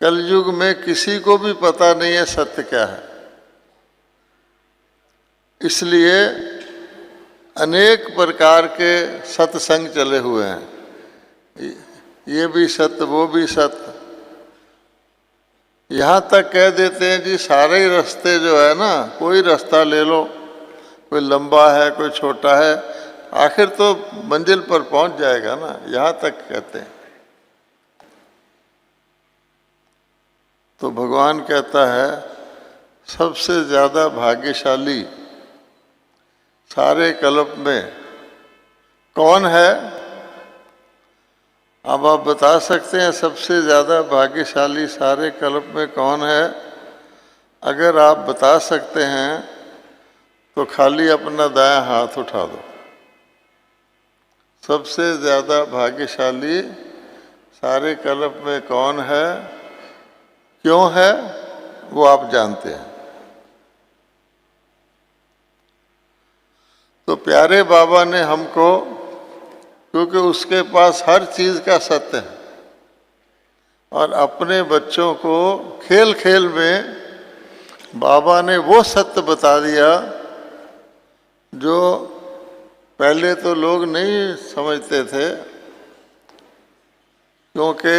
कलयुग में किसी को भी पता नहीं है सत्य क्या है। इसलिए अनेक प्रकार के सत्संग चले हुए हैं, ये भी सत्य वो भी सत्य। यहाँ तक कह देते हैं जी सारे ही रास्ते जो है ना, कोई रास्ता ले लो, कोई लंबा है कोई छोटा है, आखिर तो मंजिल पर पहुंच जाएगा ना, यहाँ तक कहते हैं। तो भगवान कहता है सबसे ज़्यादा भाग्यशाली सारे कल्प में कौन है? अब आप बता सकते हैं सबसे ज़्यादा भाग्यशाली सारे कल्प में कौन है? अगर आप बता सकते हैं तो खाली अपना दायां हाथ उठा दो। सबसे ज़्यादा भाग्यशाली सारे कल्प में कौन है, क्यों है, वो आप जानते हैं। तो प्यारे बाबा ने हमको, क्योंकि उसके पास हर चीज़ का सत्य है, और अपने बच्चों को खेल खेल में बाबा ने वो सत्य बता दिया जो पहले तो लोग नहीं समझते थे, क्योंकि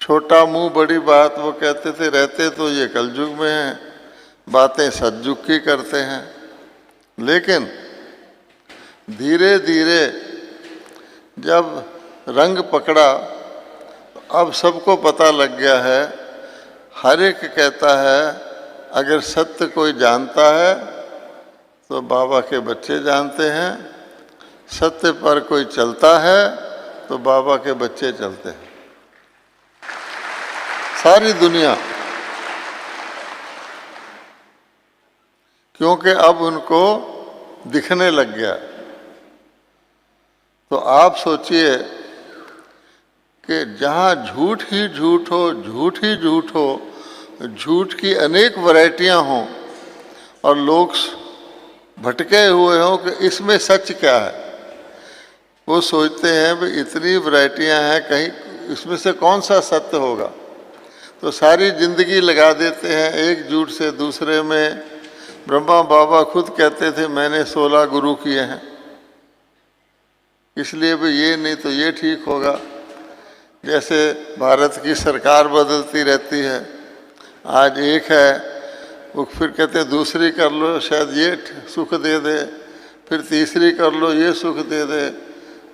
छोटा मुंह बड़ी बात वो कहते थे, रहते तो ये कलयुग में हैं, बातें सतयुग की करते हैं। लेकिन धीरे धीरे जब रंग पकड़ा तो अब सबको पता लग गया है, हर एक कहता है अगर सत्य कोई जानता है तो बाबा के बच्चे जानते हैं, सत्य पर कोई चलता है तो बाबा के बच्चे चलते हैं। सारी दुनिया, क्योंकि अब उनको दिखने लग गया। तो आप सोचिए कि जहाँ झूठ ही झूठ हो, झूठ ही झूठ हो, झूठ की अनेक वैरायटियाँ हों और लोग भटके हुए हों कि इसमें सच क्या है, वो सोचते हैं भाई इतनी वैरायटियाँ हैं, कहीं इसमें से कौन सा सत्य होगा। तो सारी जिंदगी लगा देते हैं एक झूठ से दूसरे में। ब्रह्मा बाबा खुद कहते थे मैंने 16 गुरु किए हैं, इसलिए भी ये नहीं तो ये ठीक होगा। जैसे भारत की सरकार बदलती रहती है, आज एक है वो फिर कहते हैं दूसरी कर लो शायद ये सुख दे दे, फिर तीसरी कर लो ये सुख दे दे।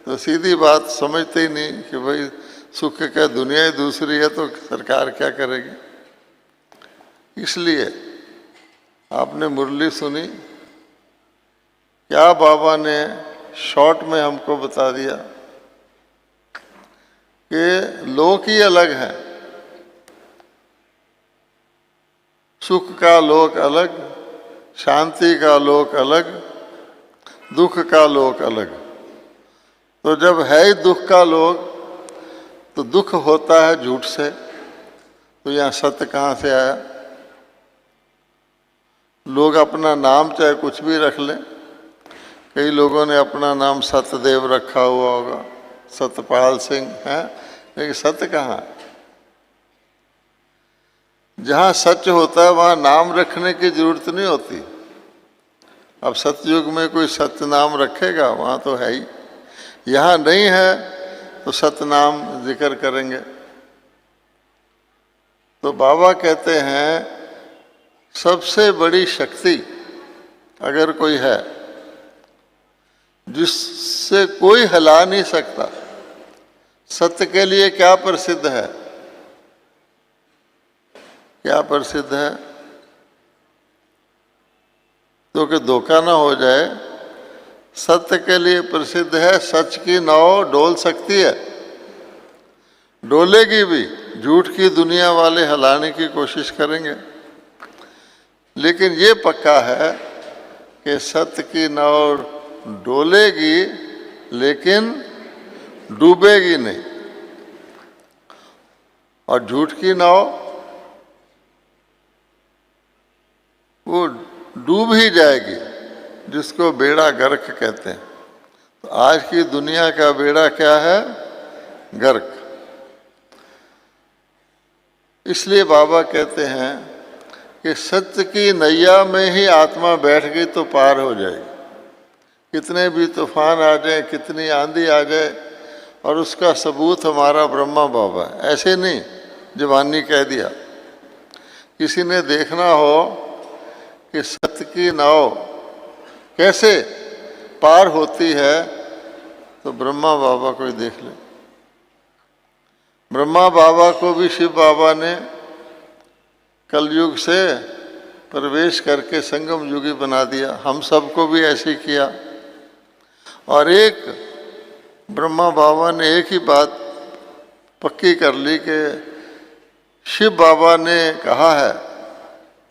तो सीधी बात समझते ही नहीं कि भाई सुख क्या दुनिया ही दूसरी है तो सरकार क्या करेगी। इसलिए आपने मुरली सुनी, क्या बाबा ने शॉर्ट में हमको बता दिया कि लोक ही अलग है, सुख का लोक अलग, शांति का लोक अलग, दुख का लोक अलग। तो जब है ही दुख का लोक तो दुख होता है झूठ से, तो यहाँ सत्य कहाँ से आया? लोग अपना नाम चाहे कुछ भी रख लें, कई लोगों ने अपना नाम सत्यदेव रखा हुआ होगा, सत्यपाल सिंह है, लेकिन सत्य कहाँ है? जहाँ सच होता है वहाँ नाम रखने की जरूरत नहीं होती। अब सतयुग में कोई सत्य नाम रखेगा? वहाँ तो है ही। यहाँ नहीं है तो सत्य नाम जिक्र करेंगे। तो बाबा कहते हैं सबसे बड़ी शक्ति अगर कोई है जिससे कोई हिला नहीं सकता, सत्य के लिए क्या प्रसिद्ध है? क्या प्रसिद्ध है? तो कि धोखा ना हो जाए, सत्य के लिए प्रसिद्ध है सच की नाव डोल सकती है, डोलेगी भी, झूठ की दुनिया वाले हिलाने की कोशिश करेंगे, लेकिन ये पक्का है कि सत्य की नाव डोलेगी लेकिन डूबेगी नहीं, और झूठ की नाव वो डूब ही जाएगी, जिसको बेड़ा गर्क कहते हैं। तो आज की दुनिया का बेड़ा क्या है? गर्क। इसलिए बाबा कहते हैं कि सत्य की नैया में ही आत्मा बैठ गई तो पार हो जाएगी। कितने भी तूफान आ जाए, कितनी आंधी आ जाए, और उसका सबूत हमारा ब्रह्मा बाबा है। ऐसे नहीं जवानी कह दिया। किसी ने देखना हो कि सत्य की नाव कैसे पार होती है तो ब्रह्मा बाबा को ही देख ले। ब्रह्मा बाबा को भी शिव बाबा ने कलयुग से प्रवेश करके संगम युगी बना दिया। हम सबको भी ऐसे ही किया। और एक ब्रह्मा बाबा ने एक ही बात पक्की कर ली कि शिव बाबा ने कहा है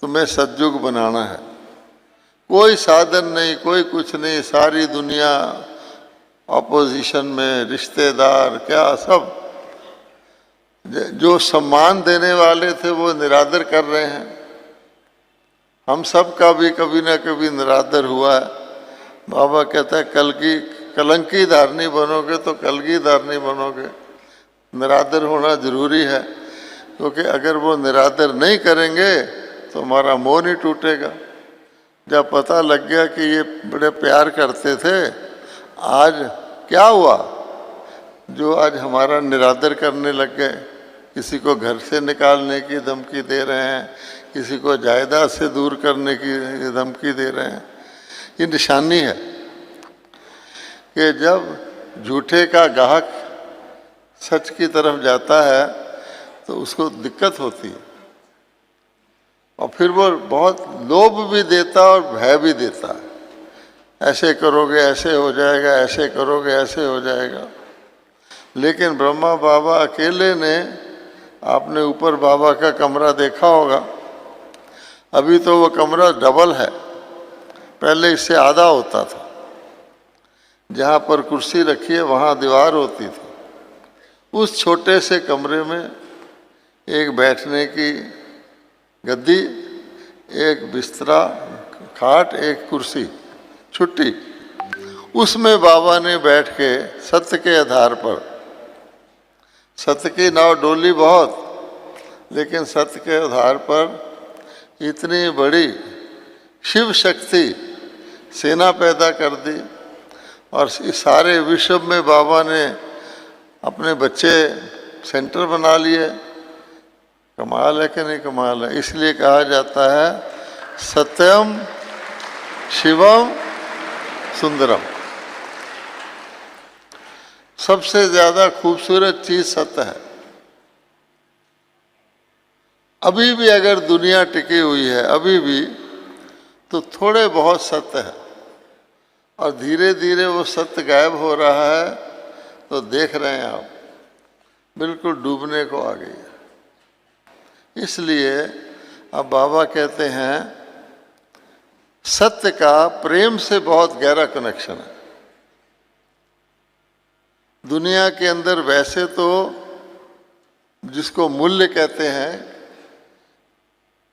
तुम्हें सतयुग बनाना है। कोई साधन नहीं, कोई कुछ नहीं, सारी दुनिया ऑपोजिशन में, रिश्तेदार क्या सब जो सम्मान देने वाले थे वो निरादर कर रहे हैं। हम सब का भी कभी ना कभी निरादर हुआ है। बाबा कहता है कलंकी धारनी बनोगे तो कलगी धारनी बनोगे। निरादर होना जरूरी है, क्योंकि अगर वो निरादर नहीं करेंगे तो हमारा मोह नहीं टूटेगा। जब पता लग गया कि ये बड़े प्यार करते थे, आज क्या हुआ जो आज हमारा निरादर करने लग गए। किसी को घर से निकालने की धमकी दे रहे हैं, किसी को जायदाद से दूर करने की धमकी दे रहे हैं। ये निशानी है कि जब झूठे का गाहक सच की तरफ जाता है तो उसको दिक्कत होती है, और फिर वो बहुत लोभ भी देता और भय भी देता है। ऐसे करोगे ऐसे हो जाएगा, ऐसे करोगे ऐसे हो जाएगा। लेकिन ब्रह्मा बाबा अकेले ने, आपने ऊपर बाबा का कमरा देखा होगा, अभी तो वो कमरा डबल है, पहले इससे आधा होता था। जहाँ पर कुर्सी रखी है वहाँ दीवार होती थी। उस छोटे से कमरे में एक बैठने की गद्दी, एक बिस्तरा, खाट, एक कुर्सी, छुट्टी, उसमें बाबा ने बैठ के सत्य के आधार पर, सत्य की नाव डोली बहुत, लेकिन सत्य के आधार पर इतनी बड़ी शिव शक्ति सेना पैदा कर दी। और इस सारे विश्व में बाबा ने अपने बच्चे सेंटर बना लिए। कमाल है कि नहीं कमाल है। इसलिए कहा जाता है सत्यम शिवम सुंदरम। सबसे ज्यादा खूबसूरत चीज सत्य है। अभी भी अगर दुनिया टिकी हुई है, अभी भी, तो थोड़े बहुत सत्य है, और धीरे धीरे वो सत्य गायब हो रहा है। तो देख रहे हैं आप, बिल्कुल डूबने को आ गई है। इसलिए अब बाबा कहते हैं सत्य का प्रेम से बहुत गहरा कनेक्शन है। दुनिया के अंदर वैसे तो जिसको मूल्य कहते हैं,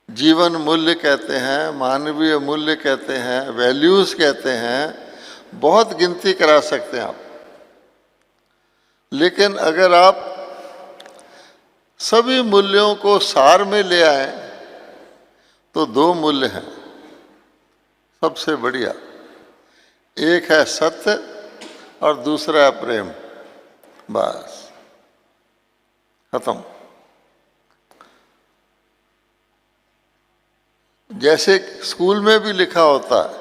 जीवन मूल्य कहते हैं, मानवीय मूल्य कहते हैं, वैल्यूज कहते हैं, बहुत गिनती करा सकते हैं आप। लेकिन अगर आप सभी मूल्यों को सार में ले आए तो दो मूल्य हैं सबसे बढ़िया। एक है सत्य और दूसरा है प्रेम। बस खत्म। जैसे स्कूल में भी लिखा होता है,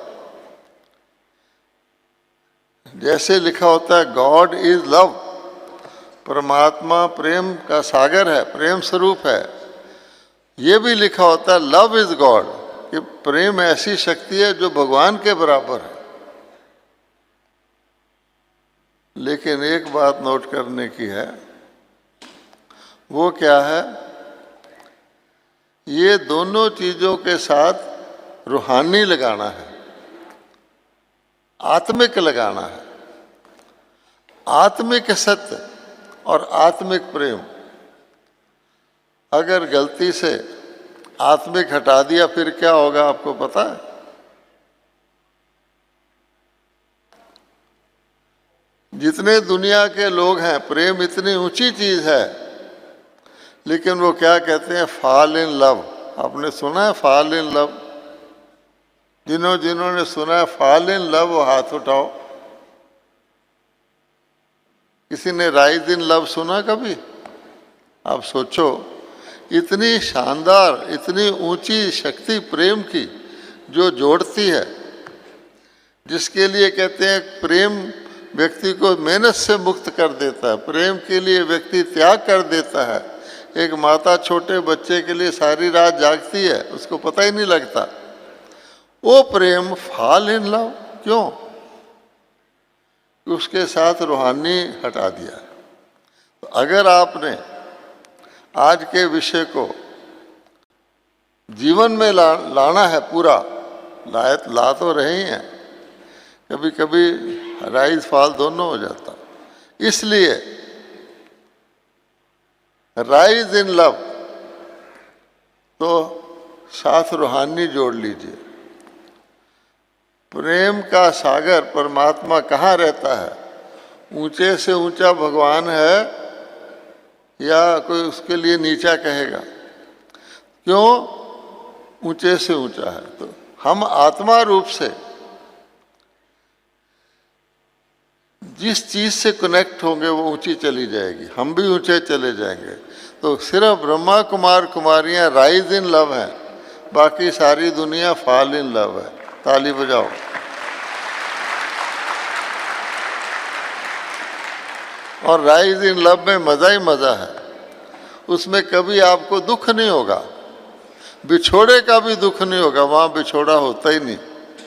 जैसे लिखा होता है गॉड इज लव, परमात्मा प्रेम का सागर है, प्रेम स्वरूप है। ये भी लिखा होता है लव इज गॉड, कि प्रेम ऐसी शक्ति है जो भगवान के बराबर है। लेकिन एक बात नोट करने की है, वो क्या है, ये दोनों चीजों के साथ रूहानी लगाना है, आत्मिक लगाना है। आत्मिक सत्य और आत्मिक प्रेम। अगर गलती से आत्मिक हटा दिया फिर क्या होगा आपको पता है? जितने दुनिया के लोग हैं, प्रेम इतनी ऊंची चीज है लेकिन वो क्या कहते हैं, फॉल इन लव। आपने सुना है फॉल इन लव? जिन्होंने सुना है फॉल इन लव वो हाथ उठाओ। किसी ने राइज इन लव सुना कभी? आप सोचो, इतनी शानदार, इतनी ऊंची शक्ति प्रेम की जो जोड़ती है, जिसके लिए कहते हैं प्रेम व्यक्ति को मेहनत से मुक्त कर देता है, प्रेम के लिए व्यक्ति त्याग कर देता है। एक माता छोटे बच्चे के लिए सारी रात जागती है, उसको पता ही नहीं लगता। वो प्रेम फॉल इन लव क्यों? उसके साथ रूहानी हटा दिया। तो अगर आपने आज के विषय को जीवन में लाना है, पूरा ला तो रहे ही हैं, कभी कभी राइज फॉल दोनों हो जाता। इसलिए राइज इन लव तो साथ रूहानी जोड़ लीजिए। प्रेम का सागर परमात्मा कहाँ रहता है? ऊंचे से ऊंचा भगवान है या कोई उसके लिए नीचा कहेगा? क्यों ऊंचे से ऊंचा है? तो हम आत्मा रूप से जिस चीज से कनेक्ट होंगे वो ऊंची चली जाएगी, हम भी ऊंचे चले जाएंगे। तो सिर्फ ब्रह्मा कुमार कुमारियां राइज इन लव है, बाकी सारी दुनिया फॉल इन लव है। ताली बजाओ। और राइज इन लव में मजा ही मजा है, उसमें कभी आपको दुख नहीं होगा, बिछोड़े का भी दुख नहीं होगा, वहां बिछोड़ा होता ही नहीं।